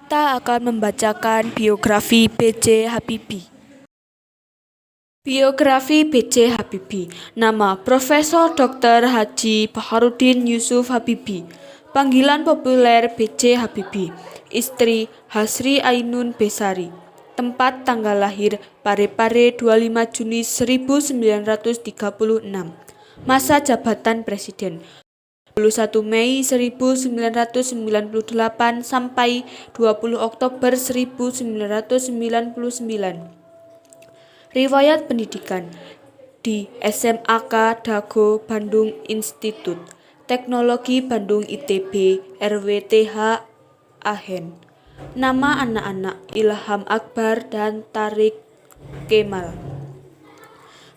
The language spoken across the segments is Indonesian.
Kita akan membacakan biografi B.J. Habibie. Biografi B.J. Habibie. Nama: Profesor Dr. Haji Baharudin Yusuf Habibie. Panggilan populer B.J. Habibie. Istri: Hasri Ainun Besari. Tempat tanggal lahir: Parepare 25 Juni 1936. Masa jabatan Presiden: 21 Mei 1998 sampai 20 Oktober 1999. Riwayat pendidikan: di SMAK Dago Bandung, Institut Teknologi Bandung ITB, RWTH Ahen. Nama anak-anak: Ilham Akbar dan Tarik Kemal.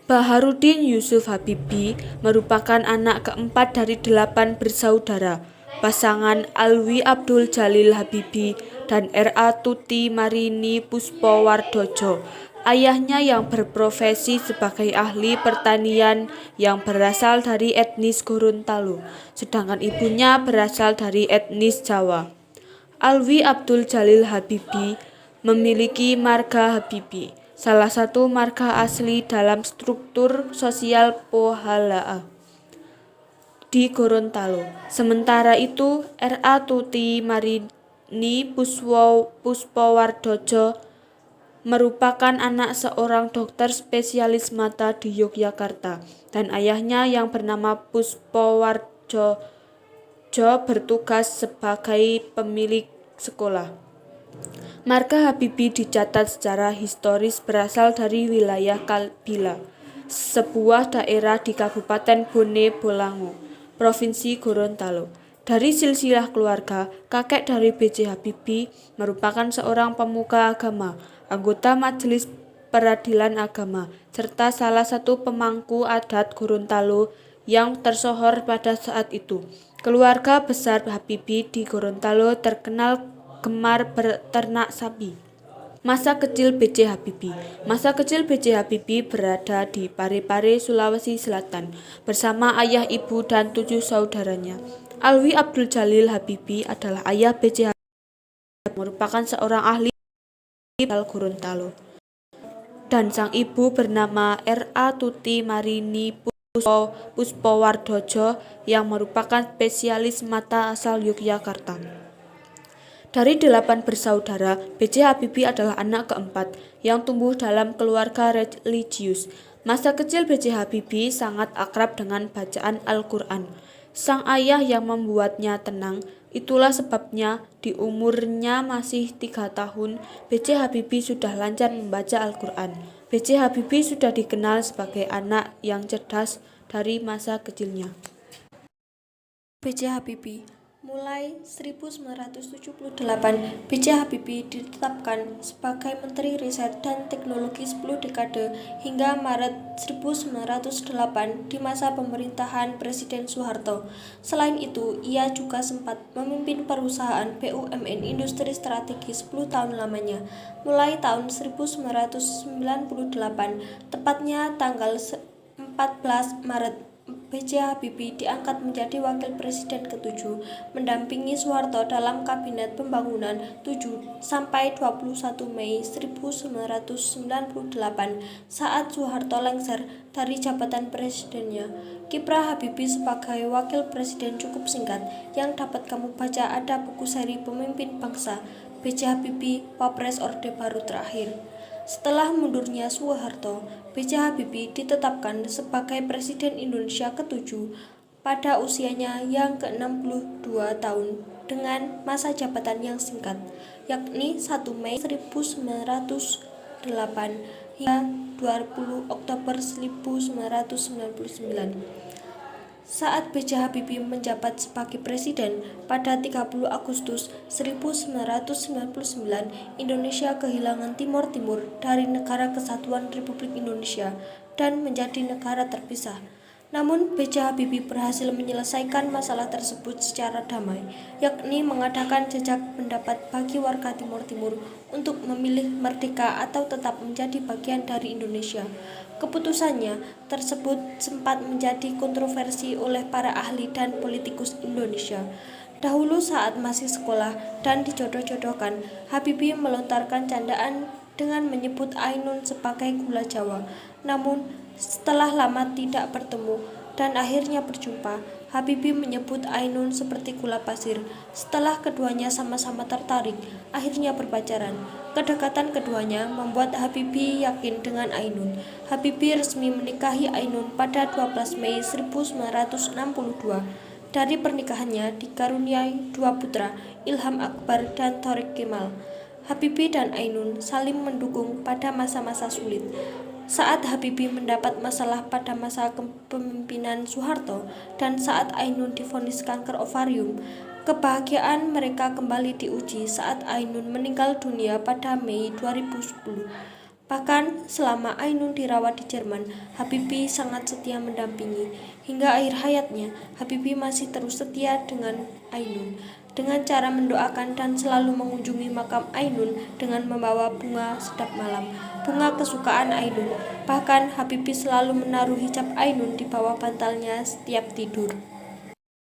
Baharudin Yusuf Habibie merupakan anak keempat dari 8 bersaudara. Pasangan Alwi Abdul Jalil Habibie dan R.A. Tuti Marini Puspowardojo. Ayahnya yang berprofesi sebagai ahli pertanian yang berasal dari etnis Gorontalo, sedangkan ibunya berasal dari etnis Jawa. Alwi Abdul Jalil Habibie memiliki marga Habibie, salah satu marga asli dalam struktur sosial Pohalaa di Gorontalo. Sementara itu, R.A. Tuti Marini Puspowardojo merupakan anak seorang dokter spesialis mata di Yogyakarta, dan ayahnya yang bernama Puspowardojo bertugas sebagai pemilik sekolah. Marga Habibie dicatat secara historis berasal dari wilayah Kalbila, sebuah daerah di Kabupaten Bone Bolango, Provinsi Gorontalo. Dari silsilah keluarga, kakek dari B.J. Habibie merupakan seorang pemuka agama, anggota Majelis Peradilan Agama, serta salah satu pemangku adat Gorontalo yang tersohor pada saat itu. Keluarga besar Habibie di Gorontalo terkenal gemar berternak sapi. Masa kecil B.J. Habibie. Masa kecil B.J. Habibie berada di Parepare, Sulawesi Selatan, bersama ayah, ibu, dan 7 saudaranya. Alwi Abdul Jalil Habibie adalah ayah B.J. Habibie, merupakan seorang ahli Gorontalo, dan sang ibu bernama R.A. Tuti Marini Puspowardojo yang merupakan spesialis mata asal Yogyakarta. Dari 8 bersaudara, B.J. Habibie adalah anak keempat yang tumbuh dalam keluarga religius. Masa kecil B.J. Habibie sangat akrab dengan bacaan Al-Quran. Sang ayah yang membuatnya tenang, itulah sebabnya di umurnya masih 3 tahun, B.J. Habibie sudah lancar membaca Al-Quran. B.J. Habibie sudah dikenal sebagai anak yang cerdas dari masa kecilnya. B.J. Habibie. Mulai 1978, B.J. Habibie ditetapkan sebagai Menteri Riset dan Teknologi 10 dekade hingga Maret 1908 di masa pemerintahan Presiden Soeharto. Selain itu, ia juga sempat memimpin perusahaan BUMN Industri Strategis 10 tahun lamanya, mulai tahun 1998, tepatnya tanggal 14 Maret. B.J. Habibie diangkat menjadi Wakil Presiden ke-7, mendampingi Soeharto dalam Kabinet Pembangunan 7 sampai 21 Mei 1998 saat Soeharto lengser dari jabatan presidennya. Kiprah Habibie sebagai Wakil Presiden cukup singkat, yang dapat kamu baca ada buku seri Pemimpin Bangsa, B.J. Habibie, Wapres Orde Baru terakhir. Setelah mundurnya Soeharto, B.J. Habibie ditetapkan sebagai Presiden Indonesia ke-7 pada usianya yang ke-62 tahun dengan masa jabatan yang singkat, yakni 1 Mei 1908 hingga 20 Oktober 1999. Saat B.J. Habibie menjabat sebagai presiden pada 30 Agustus 1999, Indonesia kehilangan Timor Timur dari Negara Kesatuan Republik Indonesia dan menjadi negara terpisah. Namun B.J. Habibie berhasil menyelesaikan masalah tersebut secara damai, yakni mengadakan jejak pendapat bagi warga Timor Timur untuk memilih merdeka atau tetap menjadi bagian dari Indonesia. Keputusannya tersebut sempat menjadi kontroversi oleh para ahli dan politikus Indonesia. Dahulu saat masih sekolah dan dijodoh-jodohkan, Habibie melontarkan candaan dengan menyebut Ainun sebagai gula Jawa. Namun, setelah lama tidak bertemu dan akhirnya berjumpa, Habibie menyebut Ainun seperti gula pasir. Setelah keduanya sama-sama tertarik, akhirnya berpacaran. Kedekatan keduanya membuat Habibie yakin dengan Ainun. Habibie resmi menikahi Ainun pada 12 Mei 1962. Dari pernikahannya dikaruniai dua putra, Ilham Akbar dan Thorik Kemal. Habibie dan Ainun saling mendukung pada masa-masa sulit. Saat Habibie mendapat masalah pada masa kepemimpinan Soeharto dan saat Ainun divonis kanker ovarium, kebahagiaan mereka kembali diuji saat Ainun meninggal dunia pada Mei 2010. Bahkan selama Ainun dirawat di Jerman, Habibie sangat setia mendampingi. Hingga akhir hayatnya, Habibie masih terus setia dengan Ainun dengan cara mendoakan dan selalu mengunjungi makam Ainun dengan membawa bunga sedap malam, bunga kesukaan Ainun. Bahkan Habibie selalu menaruh hijab Ainun di bawah bantalnya setiap tidur.